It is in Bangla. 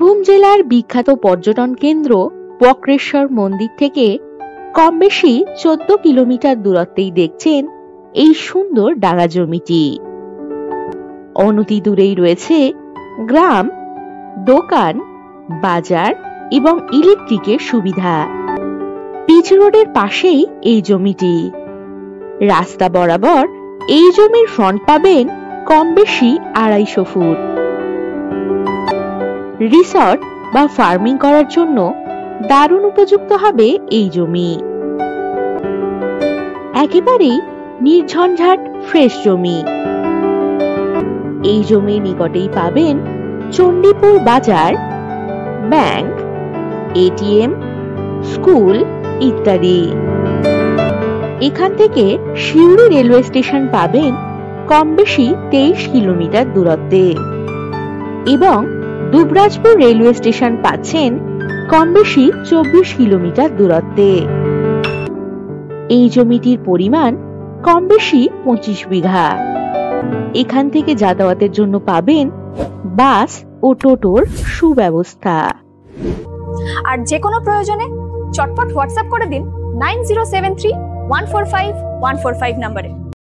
বীরভূম জেলার বিখ্যাত পর্যটন কেন্দ্র বক্রেশ্বর মন্দির থেকে কম বেশি 14 কিলোমিটার দূরত্বেই দেখছেন এই সুন্দর ডাঙা জমিটি। অনতি দূরেই রয়েছে গ্রাম, দোকান, বাজার এবং ইলেকট্রিকের সুবিধা। পিচ রোডের পাশেই এই জমিটি। রাস্তা বরাবর এই জমির ফ্রন্ট পাবেন কম বেশি 250 ফুট। রিসর্ট বা ফার্মিং করার জন্য দারুণ উপযুক্ত হবে এই জমি। একেবারেই নির্ঝঞ্ঝাট ফ্রেশ জমি। এই জমির নিকটেই পাবেন চণ্ডীপুর বাজার, ব্যাংক, এটিএম, স্কুল ইত্যাদি। এখান থেকে সিউড়ি রেলওয়ে স্টেশন পাবেন কম বেশি 23 কিলোমিটার দূরত্বে এবং দুবরাজপুর রেলওয়ে স্টেশন পাচ্ছেন কম বেশি 24 কিলোমিটার দূরত্বে। এই জমিটির পরিমাণ কম বেশি 25 বিঘা। এখান থেকে যাতায়াতের জন্য পাবেন বাস ও টোটোর সুব্যবস্থা। আর যে কোনো প্রয়োজনে চটপট হোয়াটসঅ্যাপ করে দিন 9073145145 নম্বরে।